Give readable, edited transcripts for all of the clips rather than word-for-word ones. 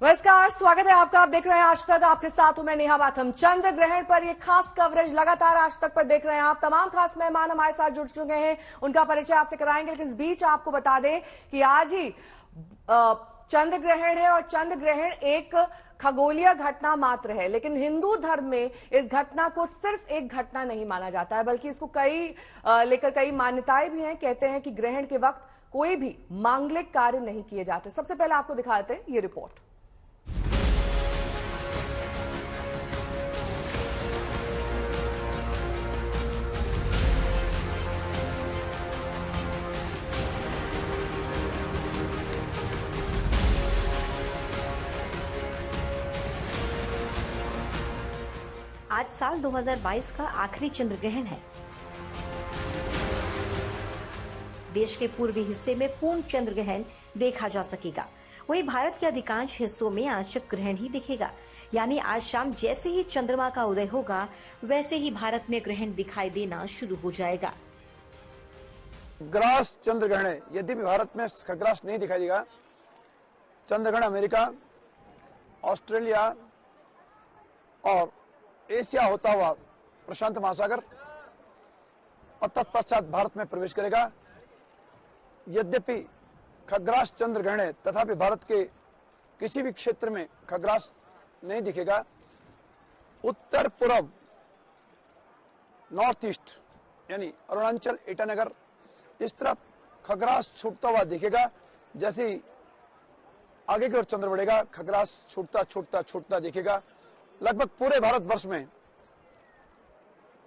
नमस्कार, स्वागत है आपका। आप देख रहे हैं आज तक, आपके साथ हूं मैं नेहा बाथम। चंद्र ग्रहण पर ये खास कवरेज लगातार आज तक पर देख रहे हैं आप। तमाम खास मेहमान हमारे साथ जुड़ चुके हैं, उनका परिचय आपसे कराएंगे, लेकिन इस बीच आपको बता दें कि आज ही चंद्र ग्रहण है और चंद्र ग्रहण एक खगोलीय घटना मात्र है, लेकिन हिंदू धर्म में इस घटना को सिर्फ एक घटना नहीं माना जाता है, बल्कि इसको लेकर कई मान्यताएं भी हैं। कहते हैं कि ग्रहण के वक्त कोई भी मांगलिक कार्य नहीं किए जाते। सबसे पहले आपको दिखाते हैं ये रिपोर्ट। आज साल 2022 का आखिरी चंद्र ग्रहण है। देश के पूर्वी हिस्से में पूर्ण चंद्र ग्रहण देखा जा सकेगा। वहीं भारत के अधिकांश हिस्सों में आंशिक ग्रहण ही दिखेगा। यानी आज शाम जैसे ही चंद्रमा का उदय होगा, वैसे ही भारत में ग्रहण दिखाई देना शुरू हो जाएगा। ग्रास चंद्र ग्रहण है। यद्यपि भारत में खग्रास नहीं दिखाई देगा, चंद्र ग्रहण अमेरिका, ऑस्ट्रेलिया और एशिया होता हुआ प्रशांत महासागर और तत्पश्चात भारत में प्रवेश करेगा। यद्यपि खग्रास चंद्र ग्रहण है, तथापि भारत के किसी भी क्षेत्र में खग्रास नहीं दिखेगा। उत्तर पूर्व नॉर्थ ईस्ट यानी अरुणाचल, ईटानगर, इस तरफ खग्रास छूटता हुआ दिखेगा। जैसे ही आगे की ओर चंद्र बढ़ेगा, खग्रास छूटता छूटता छूटता दिखेगा। लगभग पूरे भारतवर्ष में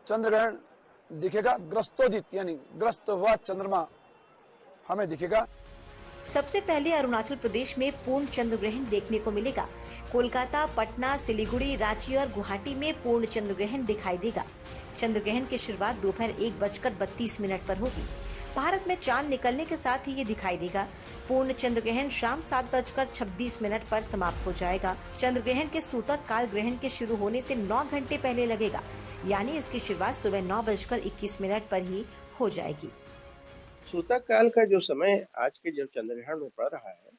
चंद्र ग्रहण दिखेगा। ग्रस्तोदित यानी ग्रस्त हुआ चंद्रमा हमें दिखेगा। सबसे पहले अरुणाचल प्रदेश में पूर्ण चंद्र ग्रहण देखने को मिलेगा। कोलकाता, पटना, सिलीगुड़ी, रांची और गुवाहाटी में पूर्ण चंद्र ग्रहण दिखाई देगा। चंद्र ग्रहण की शुरुआत दोपहर 1:32 पर होगी। भारत में चांद निकलने के साथ ही ये दिखाई देगा। पूर्ण चंद्र ग्रहण शाम 7:26 पर समाप्त हो जाएगा। चंद्र ग्रहण के सूतक काल ग्रहण के शुरू होने से 9 घंटे पहले लगेगा, यानी इसकी शुरुआत सुबह 9:21 पर ही हो जाएगी। सूतक काल का जो समय आज के जब चंद्र ग्रहण में पड़ रहा है,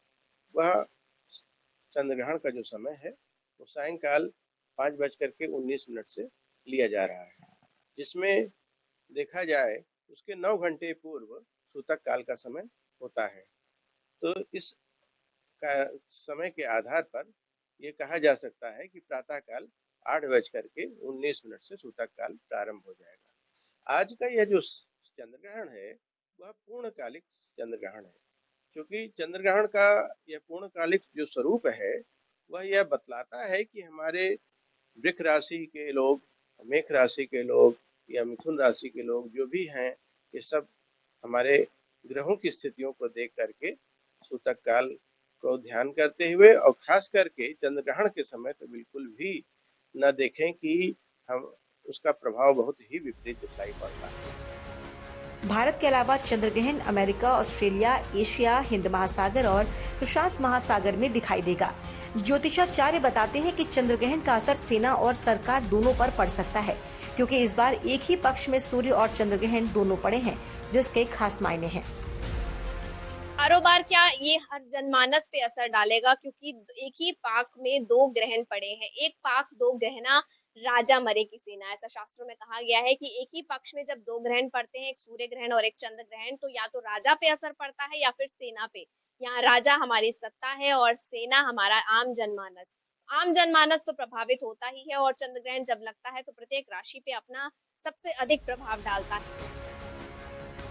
वह चंद्र ग्रहण का जो समय है वो सायंकाल 5:19 से लिया जा रहा है, जिसमें देखा जाए उसके 9 घंटे पूर्व सूतक काल का समय होता है। तो इस समय के आधार पर ये कहा जा सकता है कि प्रातः काल 8:19 से सूतक काल प्रारंभ हो जाएगा। आज का यह जो चंद्र ग्रहण है वह पूर्णकालिक चंद्र ग्रहण है, क्योंकि चंद्र ग्रहण का यह पूर्णकालिक जो स्वरूप है वह यह बतलाता है कि हमारे वृक्ष राशि के लोग, मेष राशि के लोग या मिथुन राशि के लोग जो भी हैं, ये सब हमारे ग्रहों की स्थितियों को देख करके सूतक काल को ध्यान करते हुए और खास करके चंद्र ग्रहण के समय तो बिल्कुल भी न देखें कि हम उसका प्रभाव बहुत ही विपरीत दिखाई पड़ता है। भारत के अलावा चंद्र ग्रहण अमेरिका, ऑस्ट्रेलिया, एशिया, हिंद महासागर और प्रशांत महासागर में दिखाई देगा। ज्योतिषाचार्य बताते हैं कि चंद्र ग्रहण का असर सेना और सरकार दोनों पर पड़ सकता है, क्योंकि इस बार एक ही पक्ष में सूर्य और चंद्र ग्रहण दोनों पड़े हैं, जिसके खास मायने हैं। कारोबार क्या ये हर जनमानस पे असर डालेगा, क्योंकि एक ही पाक में 2 ग्रहण पड़े हैं। एक पाक 2 गहना राजा मरे की सेना, ऐसा शास्त्रों में कहा गया है कि एक ही पक्ष में जब 2 ग्रहण पड़ते हैं, एक सूर्य ग्रहण और एक चंद्र ग्रहण, तो या तो राजा पे असर पड़ता है या फिर सेना पे। यहाँ राजा हमारी सत्ता है और सेना हमारा आम जनमानस। आम जनमानस तो प्रभावित होता ही है, और चंद्र ग्रहण जब लगता है तो प्रत्येक राशि पे अपना सबसे अधिक प्रभाव डालता है।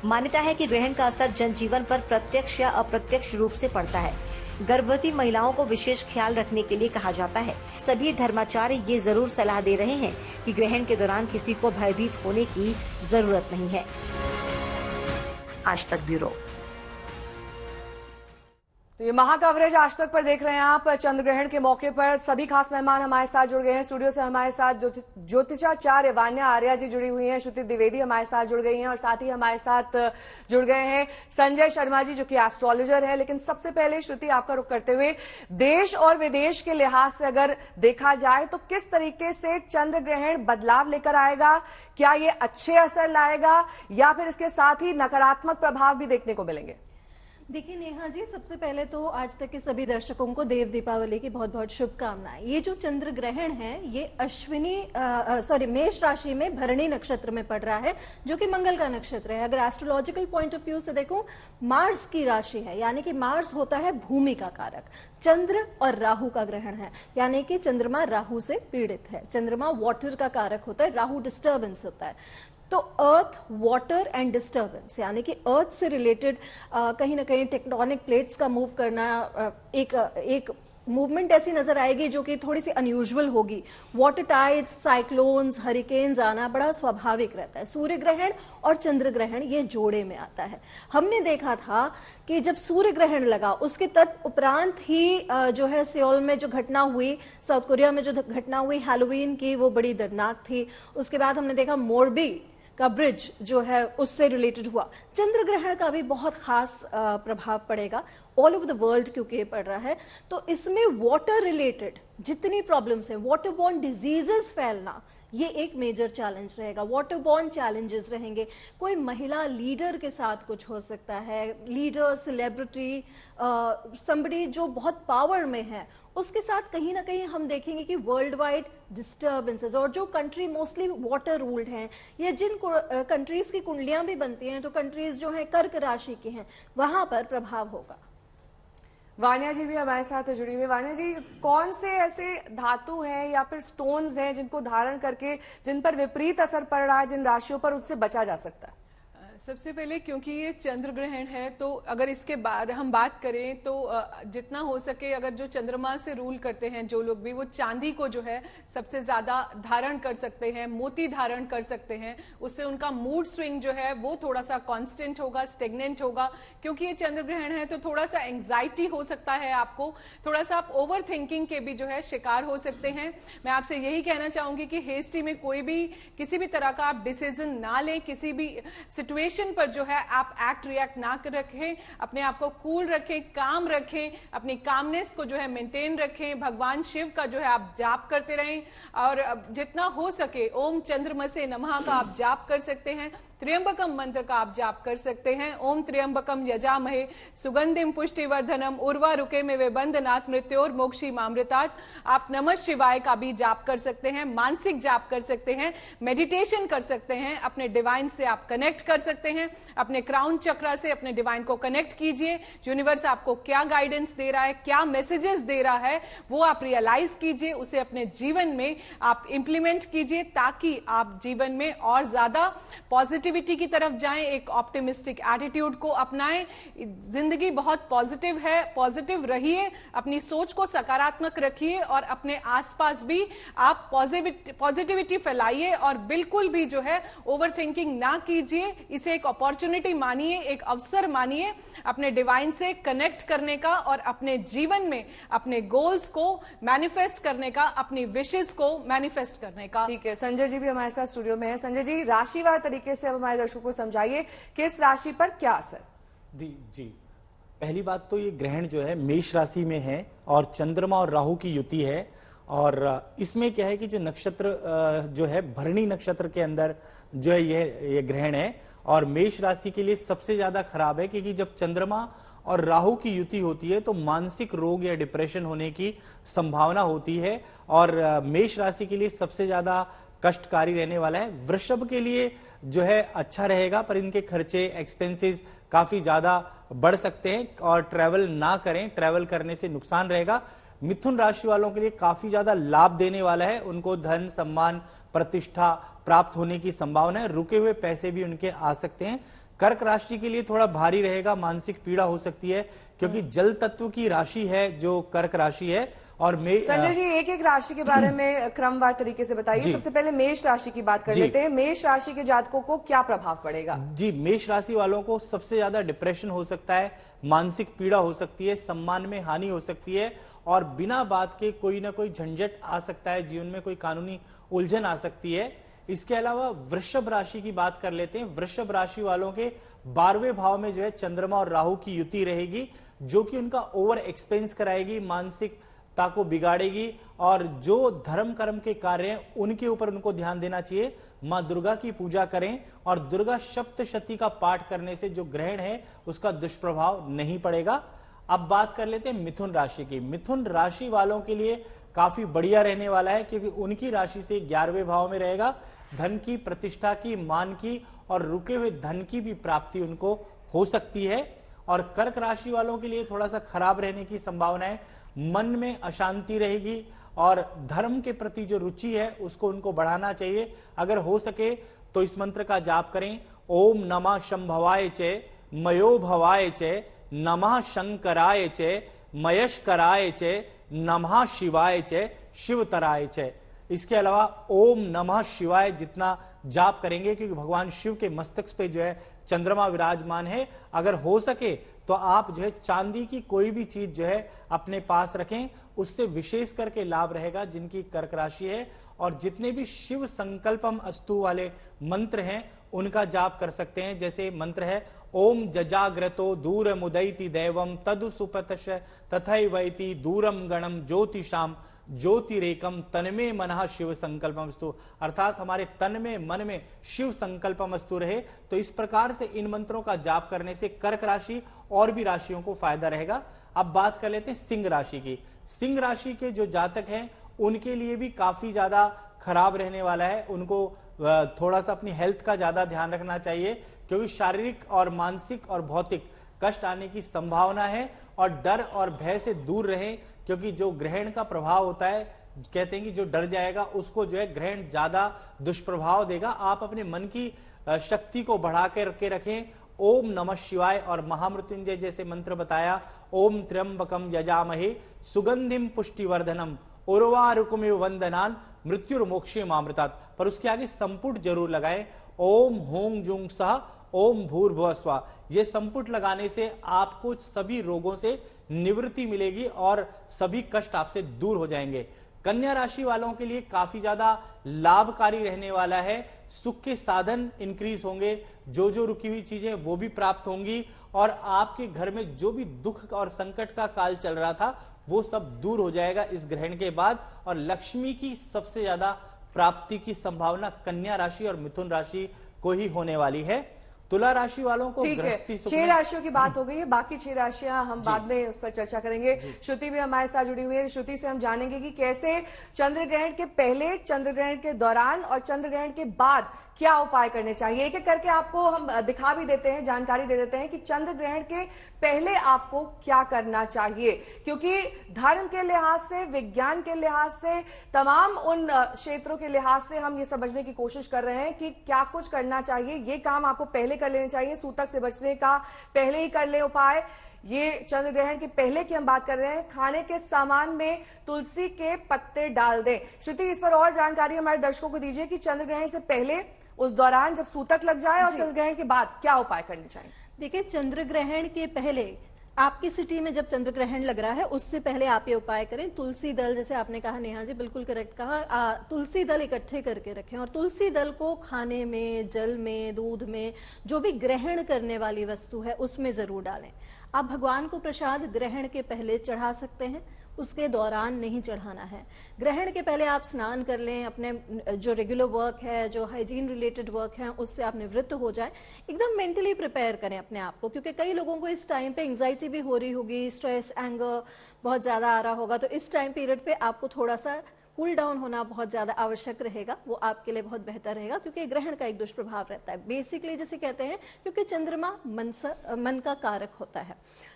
मान्यता है कि ग्रहण का असर जनजीवन पर प्रत्यक्ष या अप्रत्यक्ष रूप से पड़ता है। गर्भवती महिलाओं को विशेष ख्याल रखने के लिए कहा जाता है। सभी धर्माचार्य ये जरूर सलाह दे रहे हैं कि ग्रहण के दौरान किसी को भयभीत होने की जरूरत नहीं है। आज तक ब्यूरो। तो ये महा कवरेज आज तक पर देख रहे हैं आप। चंद्र ग्रहण के मौके पर सभी खास मेहमान हमारे साथ जुड़ गए हैं। स्टूडियो से हमारे साथ ज्योतिषाचार्य वान्या आर्या जी जुड़ी हुई हैं, श्रुति द्विवेदी हमारे साथ जुड़ गई हैं, और साथ ही हमारे साथ जुड़ गए हैं संजय शर्मा जी, जो कि एस्ट्रोलॉजर है। लेकिन सबसे पहले श्रुति, आपका रुख करते हुए, देश और विदेश के लिहाज से अगर देखा जाए तो किस तरीके से चंद्र ग्रहण बदलाव लेकर आएगा? क्या ये अच्छे असर लाएगा या फिर इसके साथ ही नकारात्मक प्रभाव भी देखने को मिलेंगे? देखिए नेहा जी, सबसे पहले तो आज तक के सभी दर्शकों को देव दीपावली की बहुत बहुत शुभकामनाएं। ये जो चंद्र ग्रहण है ये मेष राशि में भरणी नक्षत्र में पड़ रहा है, जो कि मंगल का नक्षत्र है। अगर एस्ट्रोलॉजिकल पॉइंट ऑफ व्यू से देखूं, मार्स की राशि है, यानी कि मार्स होता है भूमि का कारक। चंद्र और राहु का ग्रहण है, यानी कि चंद्रमा राहु से पीड़ित है। चंद्रमा वाटर का कारक होता है, राहु डिस्टर्बेंस होता है। तो अर्थ, वाटर एंड डिस्टर्बेंस, यानी कि अर्थ से रिलेटेड कहीं ना कहीं टेक्टोनिक प्लेट्स का मूव करना, एक मूवमेंट ऐसी नजर आएगी जो कि थोड़ी सी अनयूजुअल होगी। वाटर टाइड्स, साइक्लोन्स, हरिकेन्स आना बड़ा स्वाभाविक रहता है। सूर्य ग्रहण और चंद्र ग्रहण ये जोड़े में आता है। हमने देखा था कि जब सूर्य ग्रहण लगा उसके तत्उपरांत ही जो है सियोल में जो घटना हुई, साउथ कोरिया में जो घटना हुई हैलोवीन की, वो बड़ी दर्दनाक थी। उसके बाद हमने देखा मोरबी का ब्रिज जो है उससे रिलेटेड हुआ। चंद्र ग्रहण का भी बहुत खास प्रभाव पड़ेगा ऑल ओवर द वर्ल्ड, क्योंकि ये पड़ रहा है। तो इसमें वाटर रिलेटेड जितनी प्रॉब्लम्स हैं, वाटर बॉर्न डिजीजेस फैलना, ये एक मेजर चैलेंज रहेगा। वाटर बॉर्न चैलेंजेस रहेंगे। कोई महिला लीडर के साथ कुछ हो सकता है, लीडर, सेलिब्रिटी, समबडी जो बहुत पावर में है, उसके साथ कहीं ना कहीं हम देखेंगे कि वर्ल्ड वाइड डिस्टर्बेंसेस। और जो कंट्री मोस्टली वाटर रूल्ड हैं, या जिन कंट्रीज की कुंडलियां भी बनती हैं, तो कंट्रीज जो हैं कर्क राशि की हैं, वहां पर प्रभाव होगा। वान्या जी भी हमारे साथ जुड़ी हुई। वान्या जी, कौन से ऐसे धातु हैं या फिर स्टोन्स हैं जिनको धारण करके जिन पर विपरीत असर पड़ रहा है, जिन राशियों पर, उससे बचा जा सकता है? सबसे पहले क्योंकि ये चंद्र ग्रहण है, तो अगर इसके बाद हम बात करें तो जितना हो सके, अगर जो चंद्रमा से रूल करते हैं जो लोग भी, वो चांदी को जो है सबसे ज्यादा धारण कर सकते हैं, मोती धारण कर सकते हैं। उससे उनका मूड स्विंग जो है वो थोड़ा सा कांस्टेंट होगा, स्टेगनेंट होगा। क्योंकि ये चंद्र ग्रहण है तो थोड़ा सा एंग्जाइटी हो सकता है आपको, थोड़ा सा आप ओवर थिंकिंग के भी जो है शिकार हो सकते हैं। मैं आपसे यही कहना चाहूंगी कि हेस्टी में कोई भी किसी भी तरह का आप डिसीजन ना लें, किसी भी सिचुएशन पर जो है आप एक्ट रिएक्ट ना रखें, अपने आप को कूल रखें, काम रखें, अपनी कामनेस को जो है मेंटेन रखें। भगवान शिव का जो है आप जाप करते रहें, और जितना हो सके ओम चंद्रमसे नमः का आप जाप कर सकते हैं। त्र्यंबकम मंत्र का आप जाप कर सकते हैं। ओम त्र्यंबकम यजामहे सुगंधिम पुष्टिवर्धनम उर्वारुके में बंधनात् मृत्योर मोक्षी मामृतात्। आप नमः शिवाय का भी जाप कर सकते हैं, मानसिक जाप कर सकते हैं, मेडिटेशन कर सकते हैं, अपने डिवाइन से आप कनेक्ट कर सकते हैं। अपने क्राउन चक्रा से अपने डिवाइन को कनेक्ट कीजिए। यूनिवर्स आपको क्या गाइडेंस दे रहा है, क्या मैसेजेस दे रहा है, वो आप रियलाइज कीजिए, उसे अपने जीवन में आप इंप्लीमेंट कीजिए, ताकि आप जीवन में और ज्यादा पॉजिटिविटी की तरफ जाएं, एक ऑप्टिमिस्टिक एटीट्यूड को अपनाएं। जिंदगी बहुत पॉजिटिव है, पॉजिटिव रहिए, अपनी सोच को सकारात्मक रखिए, और अपने आसपास भी आप पॉजिटिविटी फैलाइए, और बिल्कुल भी जो है ओवर थिंकिंग ना कीजिए। इसे एक अपॉर्चुनिटी मानिए, एक अवसर मानिए अपने डिवाइन से कनेक्ट करने का, और अपने जीवन में अपने गोल्स को मैनिफेस्ट करने का, अपनी विशेस को मैनिफेस्ट करने का। ठीक है, संजय जी भी हमारे साथ स्टूडियो में है। संजय जी, राशिवार तरीके से अब हमारे दर्शकों को समझाइए कि इस राशि पर क्या असर? जी, पहली बात तो ये ग्रहण जो है मेष राशि में है, और चंद्रमा और राहु की युति है। और इसमें क्या है कि जो नक्षत्र जो है भरणी नक्षत्र के अंदर जो है ये ग्रहण है, और मेष राशि के लिए सबसे ज्यादा खराब है, क्योंकि जब चंद्रमा और राहु की युति होती है तो मानसिक रोग या डिप्रेशन होने की संभावना होती है, और मेष राशि के लिए सबसे ज्यादा कष्टकारी रहने वाला है। वृषभ के लिए जो है अच्छा रहेगा, पर इनके खर्चे, एक्सपेंसेस काफी ज्यादा बढ़ सकते हैं, और ट्रैवल ना करें, ट्रैवल करने से नुकसान रहेगा। मिथुन राशि वालों के लिए काफी ज्यादा लाभ देने वाला है, उनको धन, सम्मान, प्रतिष्ठा प्राप्त होने की संभावना है, रुके हुए पैसे भी उनके आ सकते हैं। कर्क राशि के लिए थोड़ा भारी रहेगा, मानसिक पीड़ा हो सकती है, क्योंकि जल तत्व की राशि है जो कर्क राशि है। और संजय जी, एक एक राशि के बारे में क्रमवार तरीके से बताइए। सबसे पहले मेष राशि की बात कर लेते हैं। मेष राशि के जातकों को क्या प्रभाव पड़ेगा? जी, मेष राशि वालों को सबसे ज्यादा डिप्रेशन हो सकता है, मानसिक पीड़ा हो सकती है, सम्मान में हानि हो सकती है, और बिना बात के कोई ना कोई झंझट आ सकता है, जीवन में कोई कानूनी उलझन आ सकती है। इसके अलावा वृषभ राशि की बात कर लेते हैं। वृषभ राशि वालों के 12वें भाव में जो है चंद्रमा और राहु की युति रहेगी, जो कि उनका ओवर एक्सपेंस कराएगी, मानसिक ता को बिगाड़ेगी और जो धर्म कर्म के कार्य हैं उनके ऊपर उनको ध्यान देना चाहिए। मां दुर्गा की पूजा करें और दुर्गा सप्तशती का पाठ करने से जो ग्रहण है उसका दुष्प्रभाव नहीं पड़ेगा। अब बात कर लेते हैं मिथुन राशि की। मिथुन राशि वालों के लिए काफी बढ़िया रहने वाला है क्योंकि उनकी राशि से 11वें भाव में रहेगा। धन की, प्रतिष्ठा की, मान की और रुके हुए धन की भी प्राप्ति उनको हो सकती है। और कर्क राशि वालों के लिए थोड़ा सा खराब रहने की संभावना है। मन में अशांति रहेगी और धर्म के प्रति जो रुचि है उसको उनको बढ़ाना चाहिए। अगर हो सके तो इस मंत्र का जाप करें, ओम नमः शंभवाय च मयो भवाय च नमः शंकराय च मयस्कराय च नमः शिवाय च शिवतराय च। इसके अलावा ओम नमः शिवाय जितना जाप करेंगे क्योंकि भगवान शिव के मस्तक पे जो है चंद्रमा विराजमान है। अगर हो सके तो आप जो है चांदी की कोई भी चीज जो है अपने पास रखें, उससे विशेष करके लाभ रहेगा जिनकी कर्क राशि है। और जितने भी शिव संकल्पम अस्तु वाले मंत्र हैं उनका जाप कर सकते हैं। जैसे मंत्र है ओम जजाग्रतो दूर मुदयति दैवम तदु सुपतश तथैवैति दूरम गणम ज्योतिषाम ज्योतिरेकम तन्मे मनः शिव संकल्पमस्तु, अर्थात हमारे तन में मन में शिव संकल्पमस्तु रहे। तो इस प्रकार से इन मंत्रों का जाप करने से कर्क राशि और भी राशियों को फायदा रहेगा। अब बात कर लेते हैं सिंह राशि की। सिंह राशि के जो जातक हैं उनके लिए भी काफी ज्यादा खराब रहने वाला है। उनको थोड़ा सा अपनी हेल्थ का ज्यादा ध्यान रखना चाहिए क्योंकि शारीरिक और मानसिक और भौतिक कष्ट आने की संभावना है। और डर और भय से दूर रहें क्योंकि जो ग्रहण का प्रभाव होता है, कहते हैं कि जो डर जाएगा उसको जो है ग्रहण ज्यादा दुष्प्रभाव देगा। आप अपने मन की शक्ति को बढ़ा के रखें। ओम नमः शिवाय और महामृत्युंजय जैसे मंत्र बताया, ओम त्र्यंबकम यजामहे सुगंधिम पुष्टिवर्धनम उर्वारुकमिव वंदनान मृत्युर्मोक्षे मामृतात्, पर उसके आगे संपुट जरूर लगाएं। ओम हों जुंग सह ओम भूर्भुवः स्वः। ये संपुट लगाने से आपको सभी रोगों से निवृत्ति मिलेगी और सभी कष्ट आपसे दूर हो जाएंगे। कन्या राशि वालों के लिए काफी ज्यादा लाभकारी रहने वाला है। सुख के साधन इंक्रीज होंगे, जो रुकी हुई चीजें वो भी प्राप्त होंगी और आपके घर में जो भी दुख और संकट का काल चल रहा था वो सब दूर हो जाएगा इस ग्रहण के बाद। और लक्ष्मी की सबसे ज्यादा प्राप्ति की संभावना कन्या राशि और मिथुन राशि को ही होने वाली है। तुला राशि वालों को गृहस्थी 6 राशियों की बात हो गई है, बाकी 6 राशियां हम बाद में उस पर चर्चा करेंगे। श्रुति भी हमारे साथ जुड़ी हुई है। श्रुति से हम जानेंगे कि कैसे चंद्र ग्रहण के पहले, चंद्र ग्रहण के दौरान और चंद्र ग्रहण के बाद क्या उपाय करने चाहिए। एक एक करके आपको हम दिखा भी देते हैं, जानकारी दे देते हैं कि चंद्र ग्रहण के पहले आपको क्या करना चाहिए, क्योंकि धर्म के लिहाज से, विज्ञान के लिहाज से, तमाम उन क्षेत्रों के लिहाज से हम ये समझने की कोशिश कर रहे हैं कि क्या कुछ करना चाहिए। ये काम आपको पहले कर लेने चाहिए, सूतक से बचने का पहले ही कर ले उपाय। ये चंद्र ग्रहण के पहले की हम बात कर रहे हैं। खाने के सामान में तुलसी के पत्ते डाल दें। श्रुति, इस पर और जानकारी हमारे दर्शकों को दीजिए कि चंद्र ग्रहण से पहले, उस दौरान जब सूतक लग जाए और चंद्र ग्रहण के बाद क्या उपाय करने चाहिए। देखिए, चंद्र ग्रहण के पहले आपकी सिटी में जब चंद्र ग्रहण लग रहा है उससे पहले आप ये उपाय करें। तुलसी दल, जैसे आपने कहा नेहा जी, बिल्कुल करेक्ट कहा, तुलसी दल इकट्ठे करके रखें और तुलसी दल को खाने में, जल में, दूध में, जो भी ग्रहण करने वाली वस्तु है उसमें जरूर डालें। आप भगवान को प्रसाद ग्रहण के पहले चढ़ा सकते हैं, उसके दौरान नहीं चढ़ाना है। ग्रहण के पहले आप स्नान कर लें, अपने जो रेगुलर वर्क है, जो हाइजीन रिलेटेड वर्क है, उससे आप निवृत्त हो जाएं। एकदम मेंटली प्रिपेयर करें अपने आप को, क्योंकि कई लोगों को इस टाइम पे एंजाइटी भी हो रही होगी, स्ट्रेस, एंगर बहुत ज्यादा आ रहा होगा। तो इस टाइम पीरियड पे आपको थोड़ा सा कूल डाउन होना बहुत ज्यादा आवश्यक रहेगा। वो आपके लिए बहुत बेहतर रहेगा क्योंकि ग्रहण का एक दुष्प्रभाव रहता है। बेसिकली जिसे कहते हैं, क्योंकि चंद्रमा मन का कारक होता है,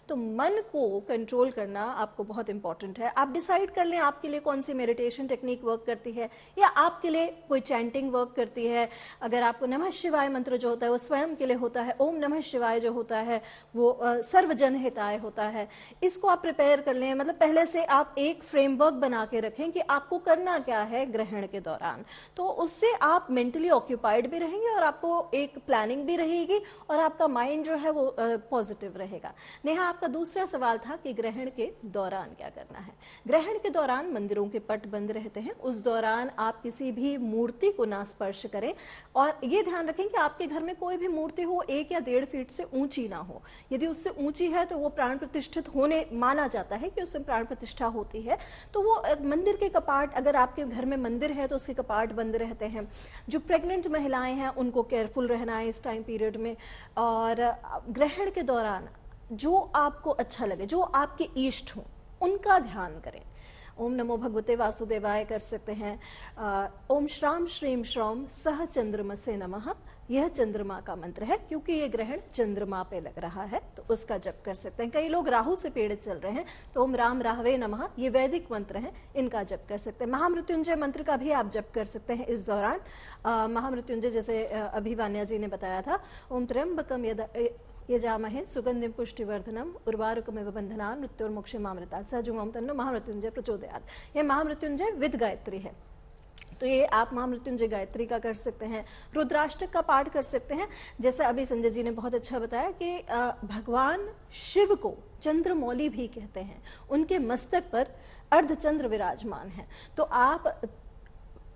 तो मन को कंट्रोल करना आपको बहुत इंपॉर्टेंट है। आप डिसाइड कर लें आपके लिए कौन सी मेडिटेशन टेक्निक वर्क करती है या आपके लिए कोई चैंटिंग वर्क करती है। अगर आपको नमः शिवाय मंत्र जो होता है वो स्वयं के लिए होता है, ओम नमः शिवाय जो होता है वो सर्वजन हिताय होता है, इसको आप प्रिपेयर कर लें। मतलब पहले से आप एक फ्रेमवर्क बना के रखें कि आपको करना क्या है ग्रहण के दौरान, तो उससे आप मेंटली ऑक्यूपाइड भी रहेंगे और आपको एक प्लानिंग भी रहेगी और आपका माइंड जो है वो पॉजिटिव रहेगा। नेहा, आपका दूसरा सवाल था कि ग्रहण के दौरान क्या करना है। ग्रहण के दौरान मंदिरों के पट बंद रहते हैं, उस दौरान आप किसी भी मूर्ति को ना स्पर्श करें और ये ध्यान रखें कि आपके घर में कोई भी मूर्ति हो 1 या 1.5 फीट से ऊंची ना हो। यदि उससे ऊंची है तो वो प्राण प्रतिष्ठित होने माना जाता है कि उसमें प्राण प्रतिष्ठा होती है। तो वो मंदिर के कपाट, अगर आपके घर में मंदिर है तो उसके कपाट बंद रहते हैं। जो प्रेग्नेंट महिलाएं हैं उनको केयरफुल रहना है इस टाइम पीरियड में। और ग्रहण के दौरान जो आपको अच्छा लगे, जो आपके इष्ट हो, उनका ध्यान करें। ओम नमो भगवते वासुदेवाय कर सकते हैं। ओम श्राम श्रीम श्रौम सह चंद्रमसे नमः, यह चंद्रमा का मंत्र है क्योंकि ये ग्रहण चंद्रमा पे लग रहा है, तो उसका जप कर सकते हैं। कई लोग राहु से पीड़ित चल रहे हैं तो ओम राम राहवे नमः, ये वैदिक मंत्र है, इनका जप कर सकते हैं। महामृत्युंजय मंत्र का भी आप जप कर सकते हैं इस दौरान। महामृत्युंजय जैसे अभी वान्या जी ने बताया था, ओम त्र्यंबकम यजामहे सुगंधिम पुष्टिवर्धनम उर्वारुकमेव बंधनान् मृत्युर्मोक्षमामृतात् सहजोम तन्नो महामृत्युंजय प्रचोदयात्। यह महामृत्युंजय विद गायत्री है, तो ये आप महामृत्युंजय गायत्री का कर सकते हैं। रुद्राष्टक का पाठ कर सकते हैं। जैसे अभी संजय जी ने बहुत अच्छा बताया कि भगवान शिव को चंद्रमौली भी कहते हैं, उनके मस्तक पर अर्धचंद्र विराजमान है। तो आप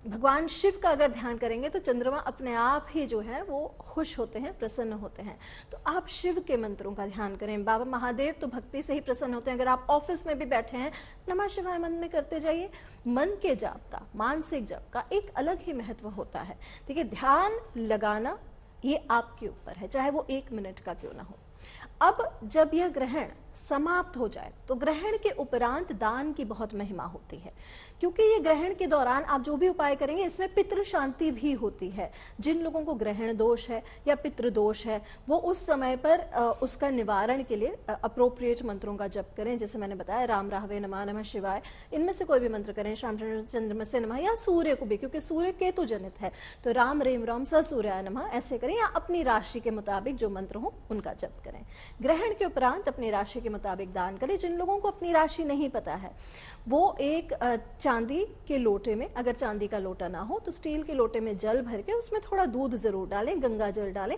भगवान शिव का अगर ध्यान करेंगे तो चंद्रमा अपने आप ही जो है वो खुश होते हैं, प्रसन्न होते हैं। तो आप शिव के मंत्रों का ध्यान करें। बाबा महादेव तो भक्ति से ही प्रसन्न होते हैं। अगर आप ऑफिस में भी बैठे हैं, नमः शिवाय मन में करते जाइए। मन के जाप का, मानसिक जाप का एक अलग ही महत्व होता है। देखिए, ध्यान लगाना ये आपके ऊपर है, चाहे वो 1 मिनट का क्यों ना हो। अब जब यह ग्रहण समाप्त हो जाए तो ग्रहण के उपरांत दान की बहुत महिमा होती है, क्योंकि ये ग्रहण के दौरान आप जो भी उपाय करेंगे इसमें पितृ शांति भी होती है। जिन लोगों को ग्रहण दोष है या पितृ दोष है वो उस समय पर उसका निवारण के लिए अप्रोप्रिएट मंत्रों का जप करें। जैसे मैंने बताया, राम राहवे नमः, नमः शिवाय, इनमें से कोई भी मंत्र करें। श्याम चंद्रमसे नमः, या सूर्य को भी, क्योंकि सूर्य केतु जनित है, तो राम रेम राम स सूर्याय नमः ऐसे करें, या अपनी राशि के मुताबिक जो मंत्र हो उनका जप करें। ग्रहण के उपरांत अपनी राशि के मुताबिक दान करें। जिन लोगों को अपनी राशि नहीं पता है वो एक चांदी के लोटे में, अगर चांदी का लोटा ना हो तो स्टील के लोटे में जल भर के उसमें थोड़ा दूध जरूर डालें, गंगा जल डालें,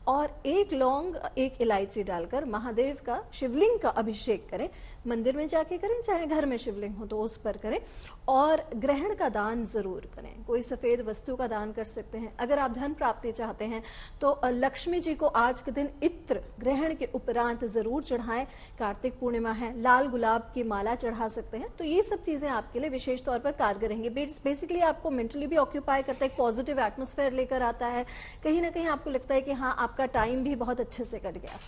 और 1 लौंग 1 इलायची डालकर महादेव का, शिवलिंग का अभिषेक करें। मंदिर में जाके करें, चाहे घर में शिवलिंग हो तो उस पर करें, और ग्रहण का दान जरूर करें। कोई सफेद वस्तु का दान कर सकते हैं। अगर आप धन प्राप्ति चाहते हैं तो लक्ष्मी जी को आज के दिन इत्र ग्रहण के उपरांत जरूर चढ़ाएं। कार्तिक पूर्णिमा है, लाल गुलाब की माला चढ़ा सकते हैं। तो ये सब चीजें आपके लिए विशेष तौर पर कारगर रहेंगी। बेसिकली आपको मेंटली भी ऑक्यूपाई करता है, एक पॉजिटिव एटमॉस्फेयर लेकर आता है। कहीं ना कहीं आपको लगता है कि हाँ, आपका टाइम भी बहुत अच्छे से कट गया।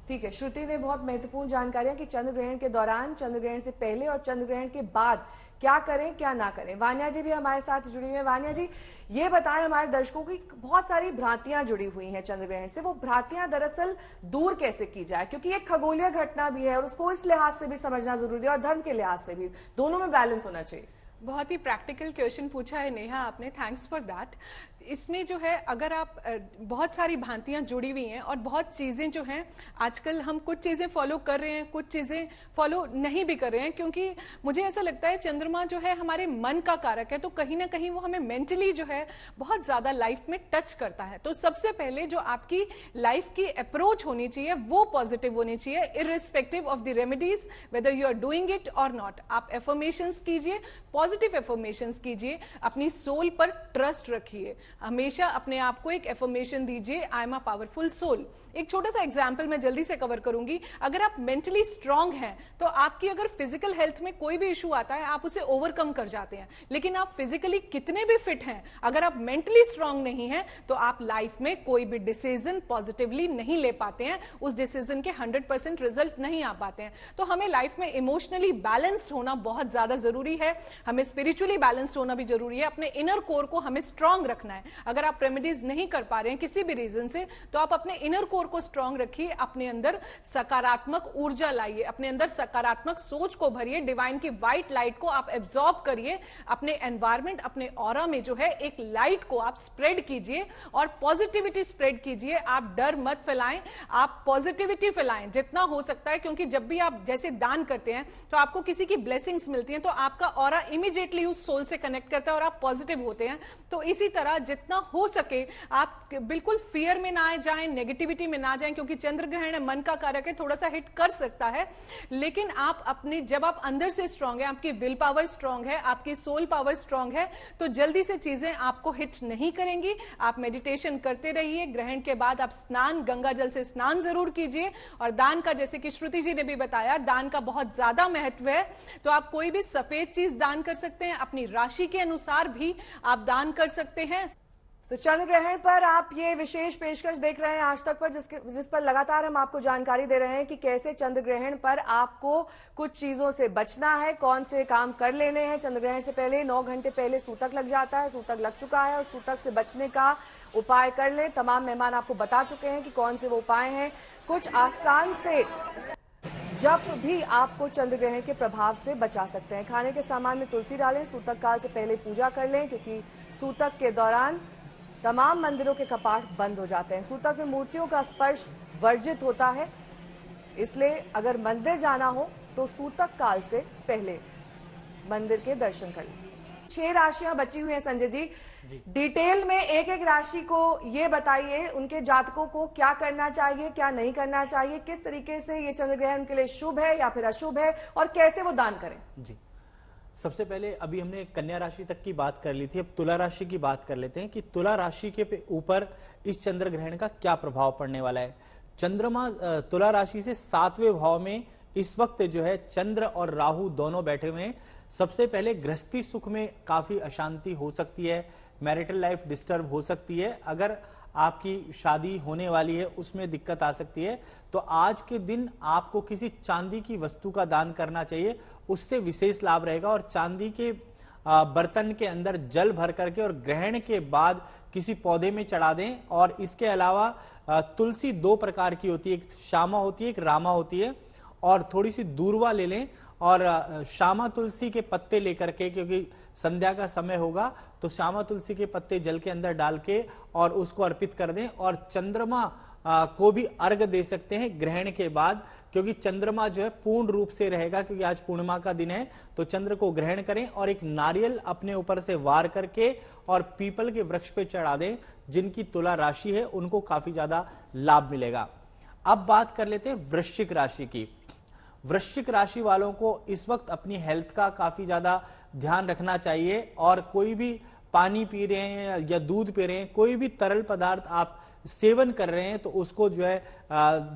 ठीक है, श्रुति ने बहुत महत्वपूर्ण जानकारियां कि चंद्र ग्रहण के दौरान, चंद्र ग्रहण से पहले और चंद्र ग्रहण के बाद क्या करें क्या ना करें। वान्या जी भी हमारे साथ जुड़ी हुई है। वान्या जी, ये बताएं हमारे दर्शकों की बहुत सारी भ्रांतियां जुड़ी हुई हैं चंद्र ग्रहण से, वो भ्रांतियां दरअसल दूर कैसे की जाए, क्योंकि एक खगोलीय घटना भी है और उसको इस लिहाज से भी समझना जरूरी है और धर्म के लिहाज से भी, दोनों में बैलेंस होना चाहिए। बहुत ही प्रैक्टिकल क्वेश्चन पूछा है नेहा आपने, थैंक्स फॉर दैट। इसमें जो है, अगर आप बहुत सारी भ्रांतियां जुड़ी हुई हैं और बहुत चीजें जो हैं आजकल हम कुछ चीजें फॉलो कर रहे हैं, कुछ चीजें फॉलो नहीं भी कर रहे हैं, क्योंकि मुझे ऐसा लगता है चंद्रमा जो है हमारे मन का कारक है, तो कहीं ना कहीं वो हमें मेंटली जो है बहुत ज्यादा लाइफ में टच करता है। तो सबसे पहले जो आपकी लाइफ की अप्रोच होनी चाहिए वो पॉजिटिव होनी चाहिए, irrespective of the remedies, whether you are doing it और नॉट। आप एफर्मेशंस कीजिए, पॉजिटिव एफर्मेशंस कीजिए, अपनी सोल पर ट्रस्ट रखिए। हमेशा अपने आप को एक एफर्मेशन दीजिए, I am a powerful soul. एक छोटा सा एग्जाम्पल मैं जल्दी से कवर करूंगी। अगर आप मेंटली स्ट्रांग हैं तो आपकी अगर फिजिकल हेल्थ में कोई भी इशू आता है आप उसे ओवरकम कर जाते हैं, लेकिन आप फिजिकली कितने भी फिट हैं, अगर आप मेंटली स्ट्रांग नहीं हैं तो आप लाइफ में कोई भी डिसीजन पॉजिटिवली नहीं ले पाते हैं, उस डिसीजन के 100% रिजल्ट नहीं आ पाते हैं। तो हमें लाइफ में इमोशनली बैलेंस्ड होना बहुत ज्यादा जरूरी है, हमें स्पिरिचुअली बैलेंस्ड होना भी जरूरी है, अपने इनर कोर को हमें स्ट्रांग रखना है। अगर आप रेमेडीज नहीं कर पा रहे हैं किसी भी रीजन से, तो आप अपने इनर कोर को स्ट्रांग रखिए, अपने अंदर सकारात्मक ऊर्जा लाइए, अपने अंदर सकारात्मक सोच को भरिए, डिवाइन की व्हाइट लाइट को आप एब्जॉर्ब करिए, अपने एनवायरमेंट, अपने ऑरा में जो है एक लाइट को आप स्प्रेड कीजिए और पॉजिटिविटी स्प्रेड कीजिए। आप डर मत फैलाएं, आप पॉजिटिविटी फैलाएं जितना हो सकता है, क्योंकि जब भी आप जैसे दान करते हैं तो आपको किसी की ब्लेसिंग्स मिलती हैं, तो आपका ऑरा इमीडिएटली उस सोल से कनेक्ट करता है और आप पॉजिटिव होते हैं। तो इसी तरह जितना हो सके आप बिल्कुल फियर में ना जाएं, नेगेटिविटी में में ना जाएं, क्योंकि चंद्र ग्रहण है, मन का कारक है, थोड़ा सा हिट कर सकता है। लेकिन आप अपने, जब आप अंदर से स्ट्रांग है, आपकी विल पावर स्ट्रांग है, आपकी सोल पावर स्ट्रांग है, तो जल्दी से चीजें आपको हिट नहीं करेंगी। आप मेडिटेशन करते रहिए। ग्रहण के बाद आप स्नान, गंगा जल से स्नान जरूर कीजिए। और दान का, जैसे कि श्रुति जी ने भी बताया, दान का बहुत ज्यादा महत्व है। तो आप कोई भी सफेद चीज दान कर सकते हैं, अपनी राशि के अनुसार भी आप दान कर सकते हैं। तो चंद्र ग्रहण पर आप ये विशेष पेशकश देख रहे हैं आज तक पर, जिस पर लगातार हम आपको जानकारी दे रहे हैं कि कैसे चंद्र ग्रहण पर आपको कुछ चीजों से बचना है, कौन से काम कर लेने हैं। चंद्र ग्रहण से पहले 9 घंटे पहले सूतक लग जाता है, सूतक लग चुका है और सूतक से बचने का उपाय कर लें। तमाम मेहमान आपको बता चुके हैं कि कौन से वो उपाय हैं। कुछ आसान से जप भी आपको चंद्र ग्रहण के प्रभाव से बचा सकते हैं। खाने के सामान में तुलसी डालें, सूतक काल से पहले पूजा कर लें, क्योंकि सूतक के दौरान तमाम मंदिरों के कपाट बंद हो जाते हैं। सूतक में मूर्तियों का स्पर्श वर्जित होता है, इसलिए अगर मंदिर जाना हो तो सूतक काल से पहले मंदिर के दर्शन कर लें। 6 राशियां बची हुई हैं संजय जी। डिटेल में एक एक राशि को ये बताइए, उनके जातकों को क्या करना चाहिए, क्या नहीं करना चाहिए, किस तरीके से ये चंद्र ग्रहण उनके लिए शुभ है या फिर अशुभ है, और कैसे वो दान करें। जी, सबसे पहले अभी हमने कन्या राशि तक की बात कर ली थी, अब तुला राशि की बात कर लेते हैं कि तुला राशि के ऊपर इस चंद्र ग्रहण का क्या प्रभाव पड़ने वाला है। चंद्रमा तुला राशि से 7वें भाव में इस वक्त जो है चंद्र और राहु दोनों बैठे हुए हैं। सबसे पहले गृहस्थी सुख में काफी अशांति हो सकती है, मैरिटल लाइफ डिस्टर्ब हो सकती है, अगर आपकी शादी होने वाली है उसमें दिक्कत आ सकती है। तो आज के दिन आपको किसी चांदी की वस्तु का दान करना चाहिए, उससे विशेष लाभ रहेगा। और चांदी के बर्तन के अंदर जल भर करके और ग्रहण के बाद किसी पौधे में चढ़ा दें। और इसके अलावा तुलसी 2 प्रकार की होती है, एक श्यामा होती है, एक रामा होती है, और थोड़ी सी दूर्वा ले लें और श्यामा तुलसी के पत्ते लेकर के, क्योंकि संध्या का समय होगा, तो श्यामा तुलसी के पत्ते जल के अंदर डाल के और उसको अर्पित कर दें। और चंद्रमा को भी अर्घ दे सकते हैं ग्रहण के बाद, क्योंकि चंद्रमा जो है पूर्ण रूप से रहेगा, क्योंकि आज पूर्णिमा का दिन है। तो चंद्र को ग्रहण करें और एक नारियल अपने ऊपर से वार करके और पीपल के वृक्ष पे चढ़ा दें। जिनकी तुला राशि है उनको काफी ज्यादा लाभ मिलेगा। अब बात कर लेते हैं वृश्चिक राशि की। वृश्चिक राशि वालों को इस वक्त अपनी हेल्थ का काफी ज्यादा ध्यान रखना चाहिए। और कोई भी पानी पी रहे हैं या दूध पी रहे हैं, कोई भी तरल पदार्थ आप सेवन कर रहे हैं, तो उसको जो है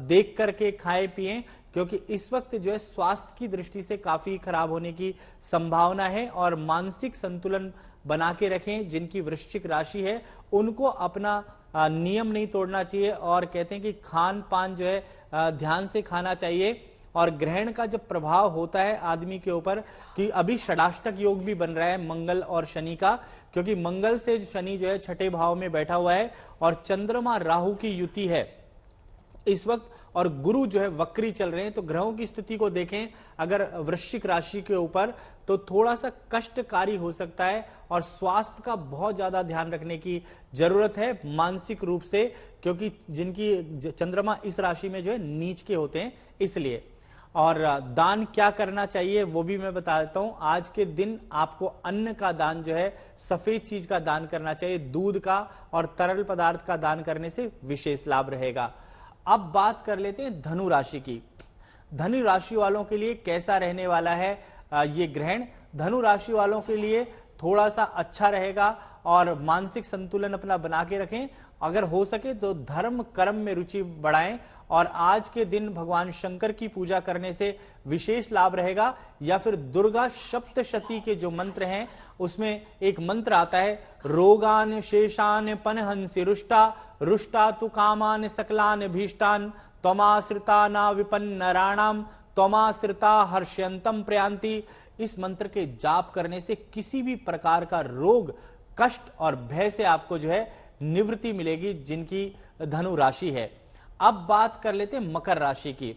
देख करके खाएं पिएं, क्योंकि इस वक्त जो है स्वास्थ्य की दृष्टि से काफी खराब होने की संभावना है। और मानसिक संतुलन बना के रखें। जिनकी वृश्चिक राशि है उनको अपना नियम नहीं तोड़ना चाहिए, और कहते हैं कि खान पान जो है ध्यान से खाना चाहिए। और ग्रहण का जब प्रभाव होता है आदमी के ऊपर, कि अभी षडाष्टक योग भी बन रहा है मंगल और शनि का, क्योंकि मंगल से शनि जो है 6ठे भाव में बैठा हुआ है और चंद्रमा राहु की युति है इस वक्त, और गुरु जो है वक्री चल रहे हैं। तो ग्रहों की स्थिति को देखें अगर वृश्चिक राशि के ऊपर, तो थोड़ा सा कष्टकारी हो सकता है और स्वास्थ्य का बहुत ज्यादा ध्यान रखने की जरूरत है मानसिक रूप से, क्योंकि जिनकी चंद्रमा इस राशि में जो है नीच के होते हैं इसलिए। और दान क्या करना चाहिए वो भी मैं बता देता हूं। आज के दिन आपको अन्न का दान जो है, सफेद चीज का दान करना चाहिए, दूध का और तरल पदार्थ का दान करने से विशेष लाभ रहेगा। अब बात कर लेते हैं धनु राशि की। धनु राशि वालों के लिए कैसा रहने वाला है ये ग्रहण। धनु राशि वालों के लिए थोड़ा सा अच्छा रहेगा और मानसिक संतुलन अपना बना के रखें। अगर हो सके तो धर्म कर्म में रुचि बढ़ाएं और आज के दिन भगवान शंकर की पूजा करने से विशेष लाभ रहेगा। या फिर दुर्गा सप्तशती के जो मंत्र हैं उसमें एक मंत्र आता है, रोगान शेषान पनहंसि रुष्टा रुष्टा तु कामान सकलान भीष्टान त्वमाश्रिता ना विपन्न राणाम त्वमाश्रिता हर्ष्यंतम प्रयांति। इस मंत्र के जाप करने से किसी भी प्रकार का रोग कष्ट और भय से आपको जो है निवृत्ति मिलेगी जिनकी धनु राशि है। अब बात कर लेते हैं मकर राशि की।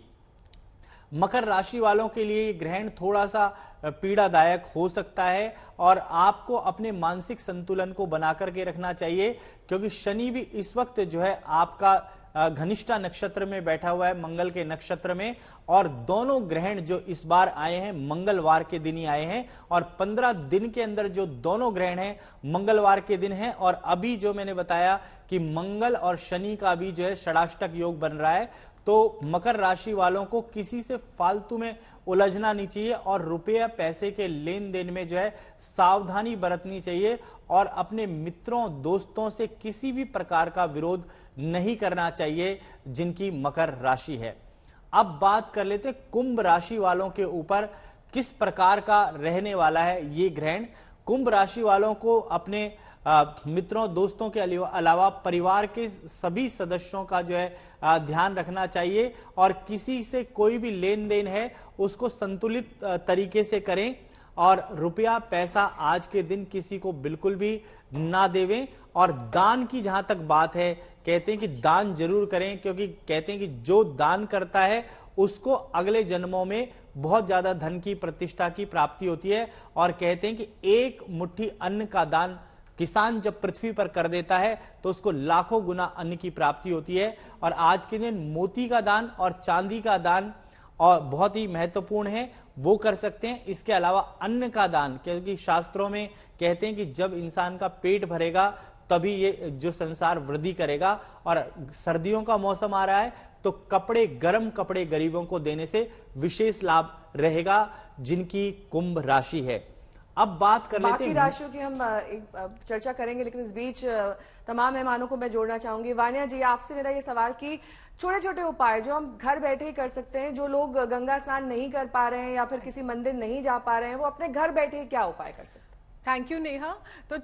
मकर राशि वालों के लिए ग्रहण थोड़ा सा पीड़ादायक हो सकता है और आपको अपने मानसिक संतुलन को बना करके रखना चाहिए, क्योंकि शनि भी इस वक्त जो है आपका घनिष्ठा नक्षत्र में बैठा हुआ है, मंगल के नक्षत्र में, और दोनों ग्रहण जो इस बार आए हैं मंगलवार के दिन ही आए हैं, और 15 दिन के अंदर जो दोनों ग्रहण हैं मंगलवार के दिन हैं। और अभी जो मैंने बताया कि मंगल और शनि का भी जो है षडाष्टक योग बन रहा है, तो मकर राशि वालों को किसी से फालतू में उलझना नहीं चाहिए और रुपया पैसे के लेन देन में जो है सावधानी बरतनी चाहिए, और अपने मित्रों दोस्तों से किसी भी प्रकार का विरोध नहीं करना चाहिए जिनकी मकर राशि है। अब बात कर लेते कुंभ राशि वालों के ऊपर किस प्रकार का रहने वाला है ये ग्रहण। कुंभ राशि वालों को अपने मित्रों दोस्तों के अलावा परिवार के सभी सदस्यों का जो है ध्यान रखना चाहिए, और किसी से कोई भी लेन देन है उसको संतुलित तरीके से करें, और रुपया पैसा आज के दिन किसी को बिल्कुल भी ना देवें। और दान की जहां तक बात है, कहते हैं कि दान जरूर करें, क्योंकि कहते हैं कि जो दान करता है उसको अगले जन्मों में बहुत ज्यादा धन की प्रतिष्ठा की प्राप्ति होती है। और कहते हैं कि एक मुट्ठी अन्न का दान किसान जब पृथ्वी पर कर देता है तो उसको लाखों गुना अन्न की प्राप्ति होती है। और आज के दिन मोती का दान और चांदी का दान और बहुत ही महत्वपूर्ण है, वो कर सकते हैं। इसके अलावा अन्न का दान, क्योंकि शास्त्रों में कहते हैं कि जब इंसान का पेट भरेगा तभी ये जो संसार वृद्धि करेगा। और सर्दियों का मौसम आ रहा है तो कपड़े, गर्म कपड़े गरीबों को देने से विशेष लाभ रहेगा जिनकी कुंभ राशि है। अब बात कर लेते हैं बाकी राशियों की, हम चर्चा करेंगे, लेकिन इस बीच तमाम मेहमानों को मैं जोड़ना चाहूंगी। वान्या जी, आपसे मेरा ये सवाल कि छोटे छोटे उपाय जो हम घर बैठे ही कर सकते हैं, जो लोग गंगा स्नान नहीं कर पा रहे हैं या फिर किसी मंदिर नहीं जा पा रहे हैं, वो अपने घर बैठे ही क्या उपाय कर सकते हैं? Thank you Neha. तो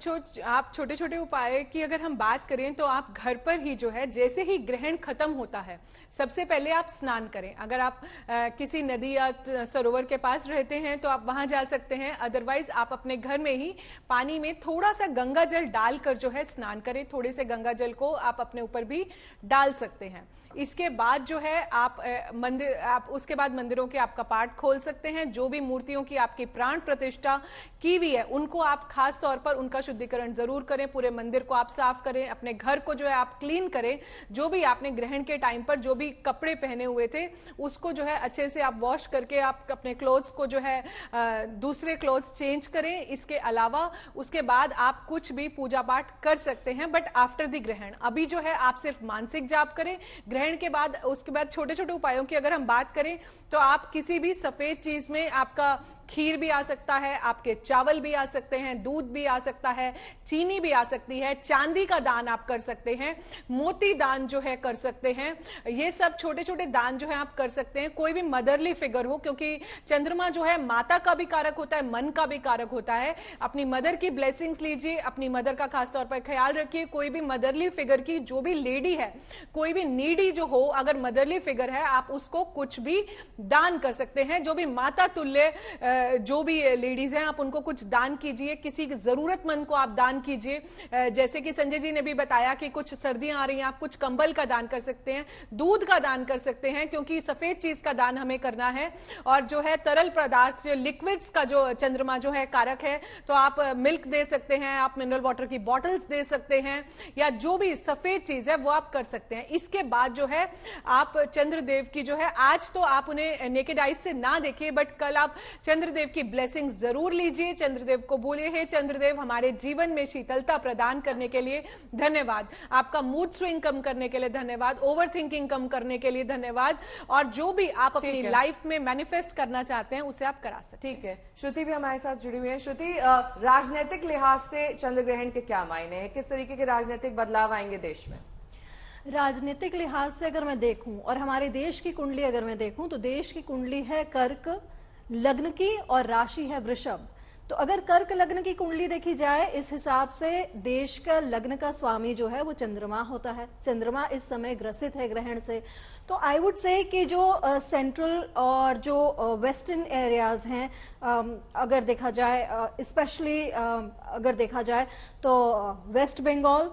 आप छोटे छोटे उपाय की अगर हम बात करें तो आप घर पर ही जो है, जैसे ही ग्रहण खत्म होता है सबसे पहले आप स्नान करें। अगर आप किसी नदी या सरोवर के पास रहते हैं तो आप वहां जा सकते हैं, अदरवाइज आप अपने घर में ही पानी में थोड़ा सा गंगा जल डालकर जो है स्नान करें। थोड़े से गंगा जल को आप अपने ऊपर भी डाल सकते हैं। इसके बाद जो है आप उसके बाद मंदिरों के आप कपाट खोल सकते हैं। जो भी मूर्तियों की आपकी प्राण प्रतिष्ठा की हुई है उनको आप खास तौर पर उनका शुद्धिकरण जरूर करें। पूरे मंदिर को आप साफ करें, अपने घर को जो है आप क्लीन करें। जो भी आपने ग्रहण के टाइम पर जो भी कपड़े पहने हुए थे उसको जो है अच्छे से आप वॉश करके आप अपने क्लोथ्स को जो है दूसरे क्लोथ्स चेंज करें। इसके अलावा उसके बाद आप कुछ भी पूजा पाठ कर सकते हैं, बट आफ्टर द ग्रहण। अभी जो है आप सिर्फ मानसिक जाप करें। ग्रहण के बाद उसके बाद छोटे छोटे उपायों की अगर हम बात करें तो आप किसी भी सफेद चीज में, आपका खीर भी आ सकता है, आपके चावल भी आ सकते हैं, दूध भी आ सकता है, चीनी भी आ सकती है, चांदी का दान आप कर सकते हैं, मोती दान जो है कर सकते हैं। ये सब छोटे छोटे दान जो है आप कर सकते हैं। कोई भी मदरली फिगर हो, क्योंकि चंद्रमा जो है माता का भी कारक होता है, मन का भी कारक होता है। अपनी मदर की ब्लेसिंग्स लीजिए, अपनी मदर का खासतौर पर ख्याल रखिए। कोई भी मदरली फिगर की जो भी लेडी है, कोई भी नीडी जो हो, अगर मदरली फिगर है आप उसको कुछ भी दान कर सकते हैं। जो भी माता तुल्य जो भी लेडीज हैं आप उनको कुछ दान कीजिए। किसी जरूरतमंद को आप दान कीजिए। जैसे कि संजय जी ने भी बताया कि कुछ सर्दियां आ रही हैं, आप कुछ कंबल का दान कर सकते हैं, दूध का दान कर सकते हैं, क्योंकि सफेद चीज का दान हमें करना है। और जो है तरल पदार्थ, जो लिक्विड्स का जो चंद्रमा जो है कारक है, तो आप मिल्क दे सकते हैं, आप मिनरल वाटर की बॉटल्स दे सकते हैं, या जो भी सफेद चीज है वो आप कर सकते हैं। इसके बाद जो है आप चंद्रदेव की जो है, आज तो आप उन्हें नेकेड आइज से ना देखिए, बट कल आप चंद्रदेव की ब्लेसिंग जरूर लीजिए। चंद्रदेव को बोलिए, हे चंद्रदेव हमारे जीवन में शीतलता प्रदान करने के लिए धन्यवाद, आपका मूड स्विंग कम करने के लिए धन्यवाद, ओवर थिंकिंग कम करने के लिए धन्यवाद, और जो भी आप अपनी लाइफ में मैनिफेस्ट करना चाहते हैं उसे आप करा सकते हैं। ठीक है, श्रुति भी हमारे साथ जुड़ी हुई है। श्रुति, राजनीतिक लिहाज से चंद्र ग्रहण के क्या मायने हैं? किस तरीके के राजनीतिक बदलाव आएंगे देश में? राजनीतिक लिहाज से अगर मैं देखूं और हमारे देश की कुंडली अगर मैं देखूं तो देश की कुंडली है कर्क लग्न की और राशि है वृषभ। तो अगर कर्क लग्न की कुंडली देखी जाए, इस हिसाब से देश का लग्न का स्वामी जो है वो चंद्रमा होता है। चंद्रमा इस समय ग्रसित है ग्रहण से। तो आई वुड से कि जो सेंट्रल और जो वेस्टर्न एरियाज हैं, अगर देखा जाए, स्पेशली अगर देखा जाए तो वेस्ट बंगाल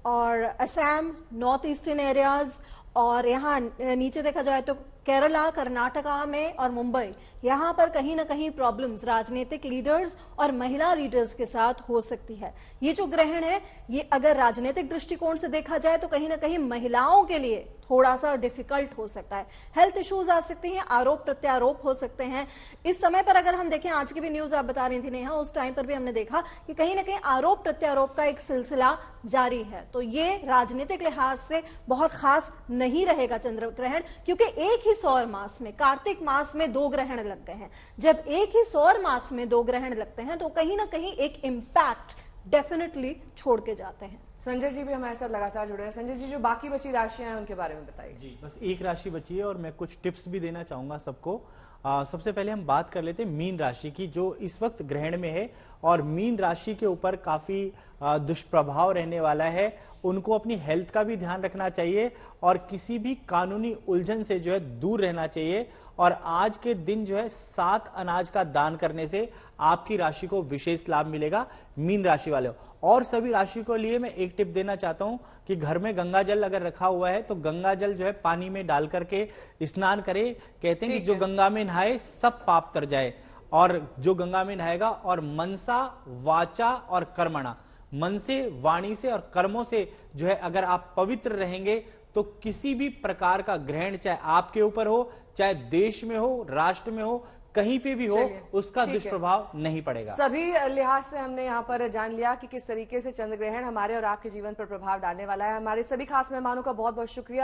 और असम, नॉर्थ ईस्टर्न एरियाज, और यहाँ नीचे देखा जाए तो केरला, कर्नाटका में और मुंबई, यहाँ पर कहीं ना कहीं प्रॉब्लम्स राजनीतिक लीडर्स और महिला लीडर्स के साथ हो सकती है। ये जो ग्रहण है, ये अगर राजनीतिक दृष्टिकोण से देखा जाए तो कहीं ना कहीं महिलाओं के लिए थोड़ा सा डिफिकल्ट हो सकता है। हेल्थ इश्यूज आ सकती हैं, आरोप प्रत्यारोप हो सकते हैं। इस समय पर अगर हम देखें, आज की भी न्यूज आप बता रही थी नेहा, उस टाइम पर भी हमने देखा कि कहीं ना कहीं आरोप प्रत्यारोप का एक सिलसिला जारी है। तो ये राजनीतिक लिहाज से बहुत खास नहीं रहेगा चंद्र ग्रहण, क्योंकि एक ही सौर मास में, कार्तिक मास में 2 ग्रहण लग गए हैं। जब एक ही सौर मास में 2 ग्रहण लगते हैं तो कहीं ना कहीं एक इम्पैक्ट डेफिनेटली छोड़ के जाते हैं। संजय जी भी हमारे साथ लगातार जुड़े हैं। संजय जी, जो बाकी बची राशियां हैं उनके बारे में बताइए। जी, बस एक राशि बची है और मैं कुछ टिप्स भी देना चाहूंगा सबको। सबसे पहले हम बात कर लेते हैं मीन राशि की, जो इस वक्त ग्रहण में है और मीन राशि के ऊपर काफी दुष्प्रभाव रहने वाला है। उनको अपनी हेल्थ का भी ध्यान रखना चाहिए और किसी भी कानूनी उलझन से जो है दूर रहना चाहिए। और आज के दिन जो है 7 अनाज का दान करने से आपकी राशि को विशेष लाभ मिलेगा, मीन राशि वाले। और सभी राशि को लिए मैं एक टिप देना चाहता हूं कि घर में गंगा जल अगर रखा हुआ है तो गंगा जल जो है पानी में डाल करके स्नान करे। कहते हैं कि जो गंगा में नहाए सब पाप तर जाए, और जो गंगा में नहाएगा और मनसा वाचा और कर्मणा, मन से, वाणी से और कर्मों से जो है अगर आप पवित्र रहेंगे तो किसी भी प्रकार का ग्रहण, चाहे आपके ऊपर हो, चाहे देश में हो, राष्ट्र में हो, कहीं पे भी हो, उसका दुष्प्रभाव नहीं पड़ेगा। सभी लिहाज से हमने यहाँ पर जान लिया कि किस तरीके से चंद्र ग्रहण हमारे और आपके जीवन पर प्रभाव डालने वाला है। हमारे सभी खास मेहमानों का बहुत बहुत शुक्रिया।